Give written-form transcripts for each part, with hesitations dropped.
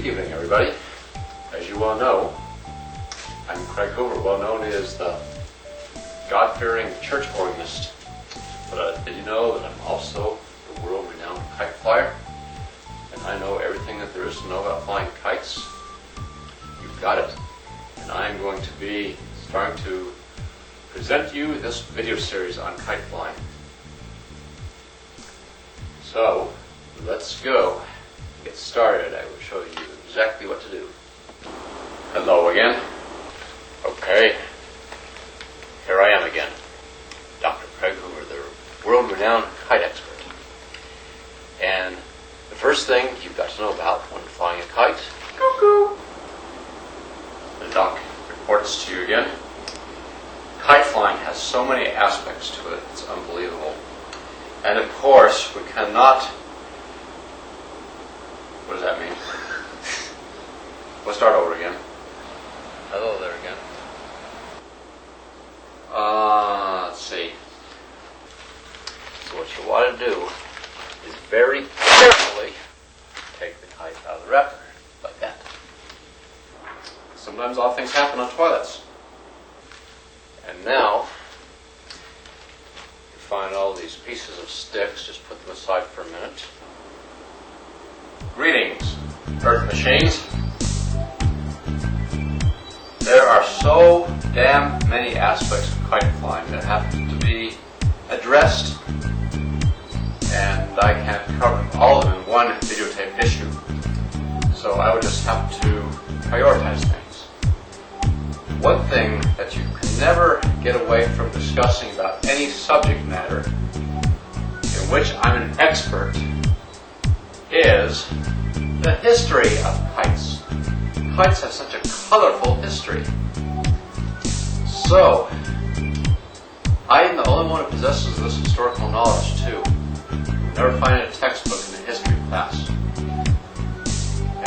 evening, everybody. As you all know, I'm Craig Hoover, well known as the God-fearing church organist. But did you know that I'm also the world-renowned kite flyer? And I know everything that there is to know about flying kites. You've got it. And I'm going to be starting to present you this video series on kite flying. So, let's go. Get started. I will show you exactly what to do. Hello again. Okay. Here I am again. Dr. Craig Hoover, the world-renowned kite expert. And the first thing you've got to know about when flying a kite. Cuckoo! The doc reports to you again. Kite flying has so many aspects to it, it's unbelievable. And of course, we cannot... What does that mean? We'll start over again. Hello there again. Let's see. So what you want to do is very carefully take the kite out of the wrapper, like that. Sometimes odd things happen on toilets. And now, you find all these pieces of sticks, just put them aside for a minute. Greetings, Earth machines. There are so damn many aspects of kite flying that have to be addressed, and I can't cover all of them in one videotape issue. So I would just have to prioritize things. One thing that you can never get away from discussing about any subject matter in which I'm an expert is the history of kites. Kites have such a colorful history. So, I am the only one who possesses this historical knowledge too. You'll never find it in a textbook in the history class.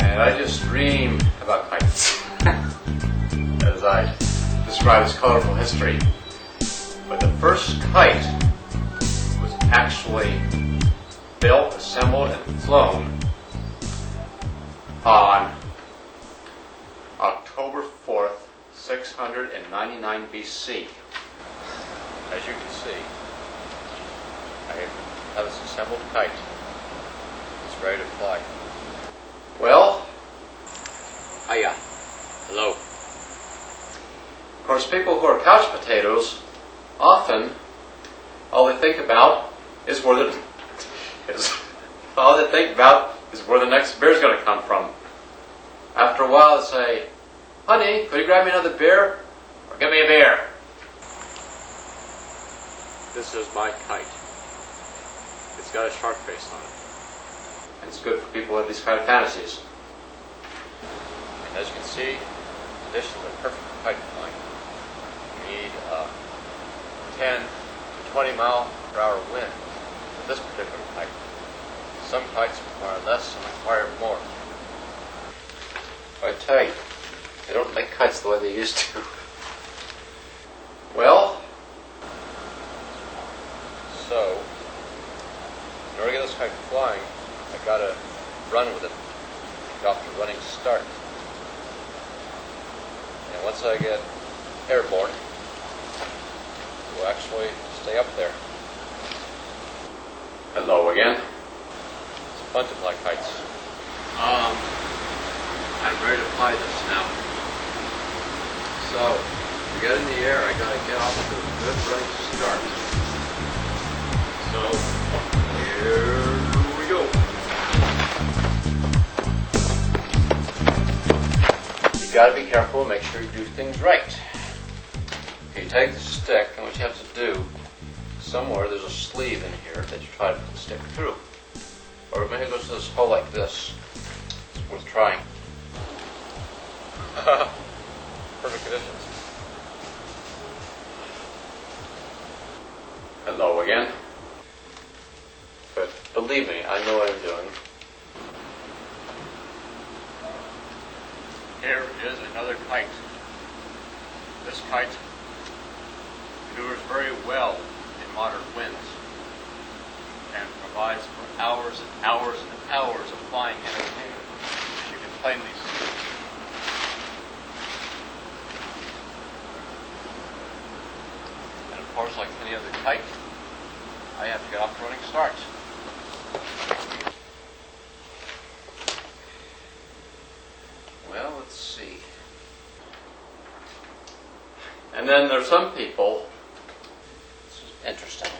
And I just dream about kites as I describe this colorful history. But the first kite was actually built, assembled, and flown on October 4th, 699 BC. As you can see, I have this assembled kite. It's ready to fly. Well, hiya. Hello. Of course, people who are couch potatoes, often all they think about is where the next beer's going to come from. After a while, they say, "Honey, could you grab me another beer? Or give me a beer." This is my kite. It's got a shark face on it. And it's good for people who have these kind of fantasies. And as you can see, conditions are perfect for kite flying. You need 10 to 20 mile per hour wind for this particular kite. Some kites require less, some require more. I tell you, they don't make kites the way they used to. Well, so, in order to get this kite flying, I gotta run with it, get off to running start. And once I get airborne, it will actually stay up there. Hello again. It's fun to fly kites. I'm ready to fly this now. So, to get in the air, I gotta get off to a good running start. So, here we go. You gotta be careful and make sure you do things right. You take the stick, and what you have to do, somewhere there's a sleeve in here that you try to put the stick through. Or maybe it goes to this hole like this. It's worth trying. Perfect conditions. Hello again. But believe me, I know what I'm doing. Here is another kite. This kite maneuvers very well in moderate winds and provides for hours and hours and hours of flying entertainment. As you can plainly see. And of course, like any other kite, I have to get off the running start. Well, let's see. And then there's some people, this is interesting.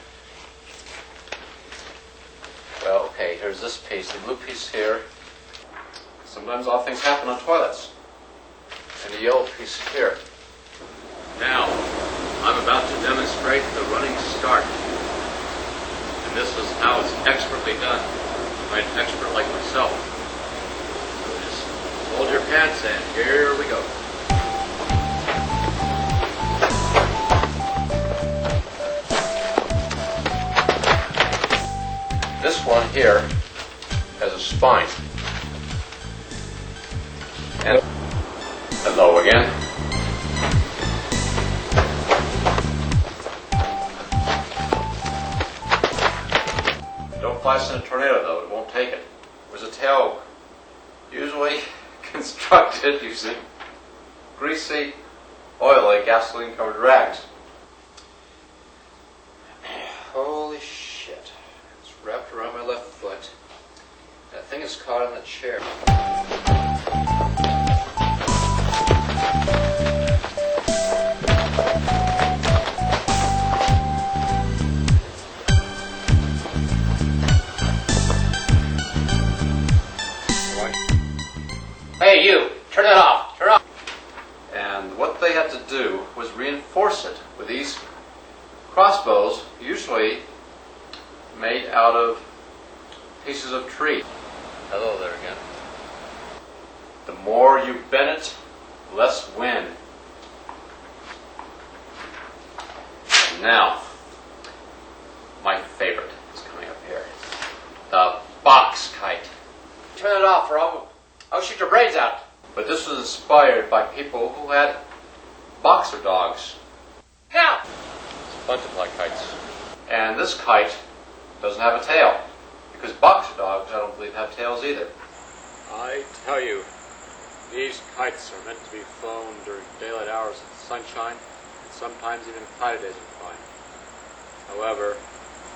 Well, okay, here's this piece, the blue piece here. Sometimes odd things happen on toilets. And the yellow piece here. Now, I'm about to demonstrate the running start. And this is how it's expertly done by an expert like myself. So just hold your pants in. Here we go. This one here has a spine. And low again. Don't fly this in a tornado though, it won't take it. There's a tail usually constructed using greasy, oily, gasoline-covered rags. Holy shit. It's wrapped around my left foot. That thing is caught in the chair. Hey you, turn that off, turn it off. And what they had to do was reinforce it with these crossbows, usually made out of pieces of tree. Hello there again. The more you bend it, less wind. And now, my favorite is coming up here. The box kite. Turn it off or I'll shoot your brains out. But this was inspired by people who had boxer dogs. Now! It's butterfly kites. And this kite doesn't have a tail. Because boxer dogs, I don't believe, have tails either. I tell you, these kites are meant to be flown during daylight hours in sunshine, and sometimes even cloudy days are fine. However,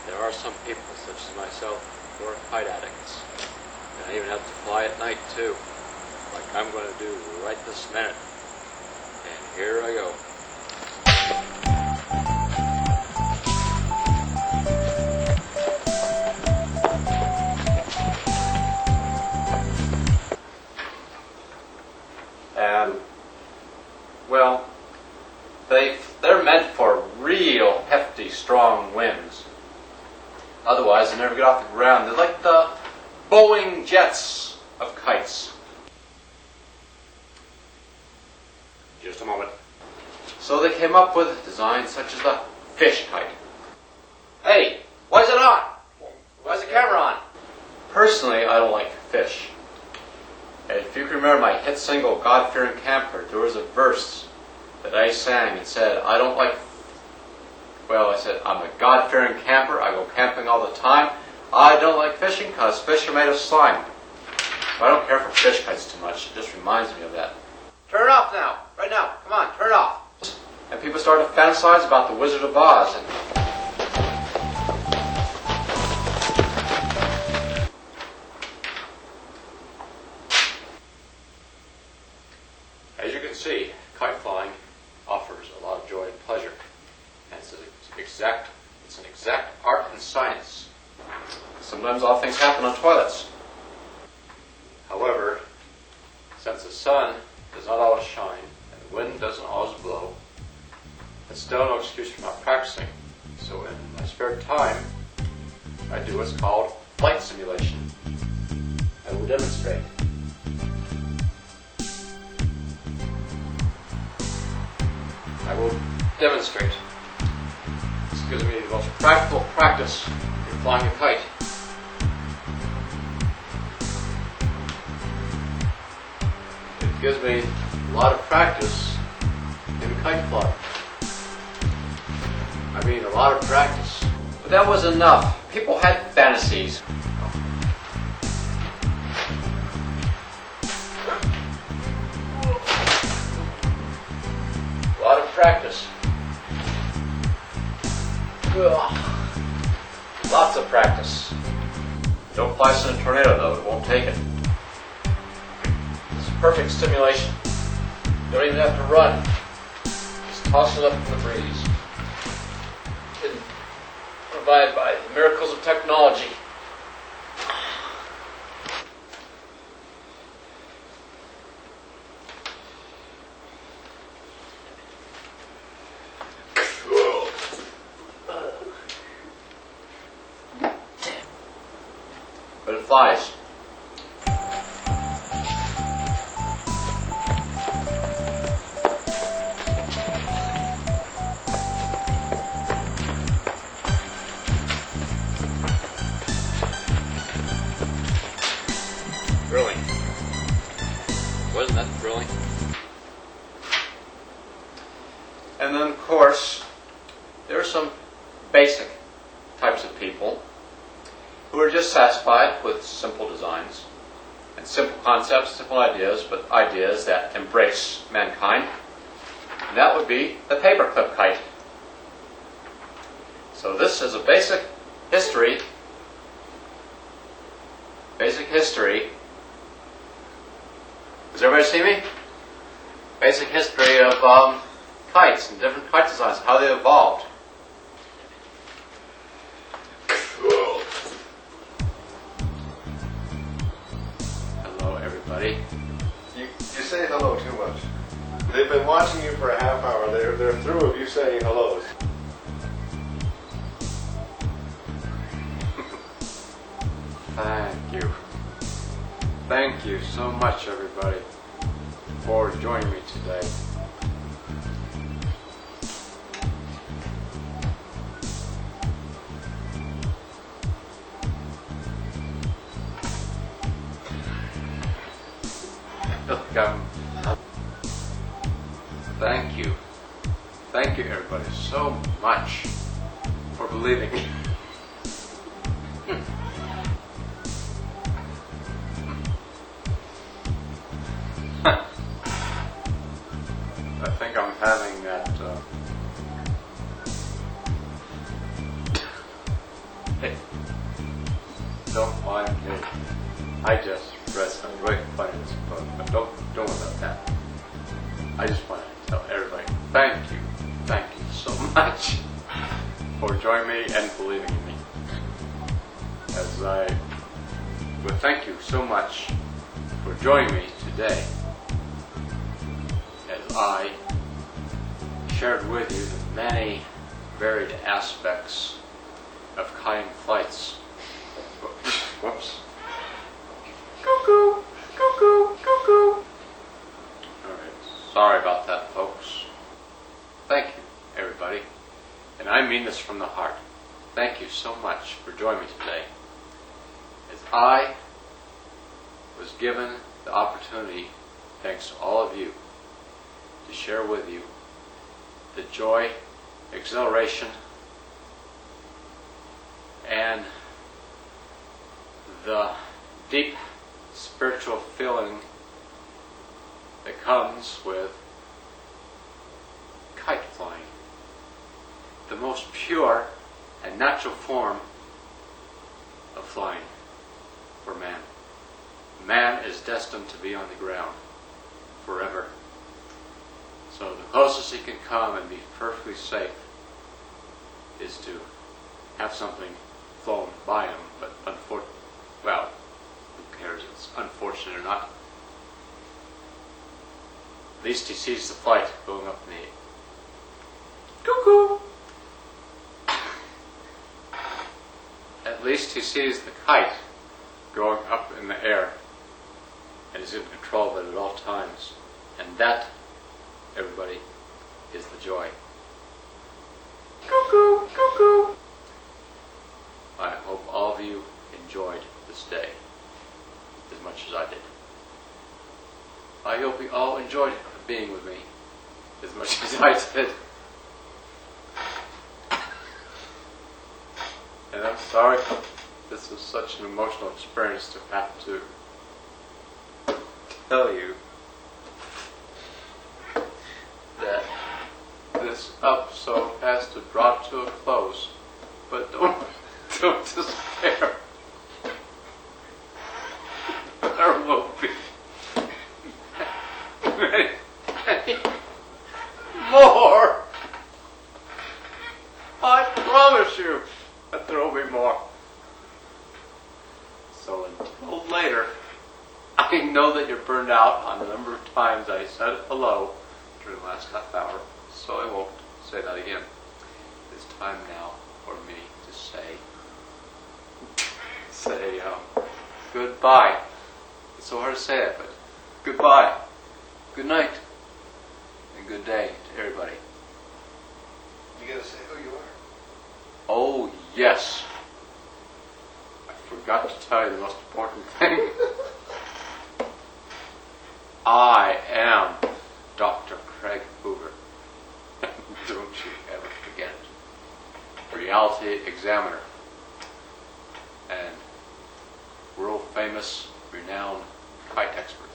there are some people, such as myself, who are kite addicts. And I even have to fly at night too, like I'm going to do right this minute. And here I go. And, well, they're meant for real hefty, strong winds. Otherwise, they never get off the ground. They're like the Boeing jets of kites. Just a moment. So they came up with designs such as the fish kite. Hey, why is it on? Why is the camera on? Personally, I don't like fish. And if you can remember my hit single, God-Fearing Camper, there was a verse that I sang and said, I don't like, well, I said, I'm a God-fearing camper, I go camping all the time. I don't like fishing because fish are made of slime. I don't care for fish kites too much, it just reminds me of that. Turn it off now, right now, come on, turn it off. And people started to fantasize about the Wizard of Oz. And as you can see, kite flying offers a lot of joy and pleasure. And it's an exact art and science. Sometimes odd things happen on toilets. However, since the sun does not always shine and the wind doesn't always blow, it's still no excuse for not practicing. So in my spare time, I do what's called flight simulation. I will demonstrate. This gives me the most practical practice in flying a kite. It gives me a lot of practice in kite flying. I mean, a lot of practice. But that was enough. People had fantasies. practice. Ugh. Lots of practice. Don't fly this in a tornado though, it won't take it. It's perfect stimulation. You don't even have to run. Just toss it up in the breeze. Been provided by the miracles of technology. But it flies. Thrilling. Wasn't that thrilling? And then, of course, there are some basic types of people who are just satisfied with simple designs and simple concepts, simple ideas, but ideas that embrace mankind. And that would be the paperclip kite. So this is a basic history. Does everybody see me? Basic history of kites and different kite designs, how they evolved. Hello, everybody. You say hello too much. They've been watching you for a half hour. They're through of you saying hellos. Thank you. Thank you so much, everybody, for joining me today. Thank you. Thank you, everybody, so much for believing me. I think I'm having that. Hey, don't mind me. I just read something right in front of this book, but don't worry about that. I just want to tell everybody thank you so much for joining me and believing in me. Thank you so much for joining me today as I shared with you the many varied aspects of kiting flights. Whoops. Cuckoo, cuckoo, cuckoo. Alright, sorry about that, folks. Thank you, everybody. And I mean this from the heart. Thank you so much for joining me today as I was given the opportunity, thanks to all of you, to share with you the joy, exhilaration, and the deep spiritual feeling that comes with kite flying. The most pure and natural form of flying for man. Man is destined to be on the ground forever. So the closest he can come and be perfectly safe is to have something flown by him, but well, who cares if it's unfortunate or not. At least he sees the flight going up in the cuckoo. At least he sees the kite going up in the air and is in control of it at all times. And that, everybody, is the joy. Cuckoo, cuckoo. I hope all of you enjoyed this day as much as I did. I hope you all enjoyed being with me as much as I did. And I'm sorry this was such an emotional experience to have to tell you that this up so as to draw to a close, but don't despair. There will be many, many more. I promise you that there will be more. So until later, I know that you're burned out on the number of times I said hello during the last half hour, so I won't say that again. It's time now for me to say goodbye. It's so hard to say it, but goodbye, good night, and good day to everybody. You gotta say who you are. Oh, yes. I forgot to tell you the most important thing. I am Dr. Craig Hoover. Don't you ever forget it. Reality examiner. And world famous, renowned kite expert.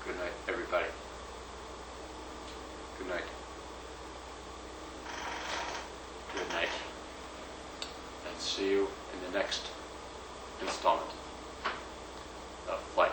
Good night, everybody. Good night. Good night. And see you in the next installment of Flight.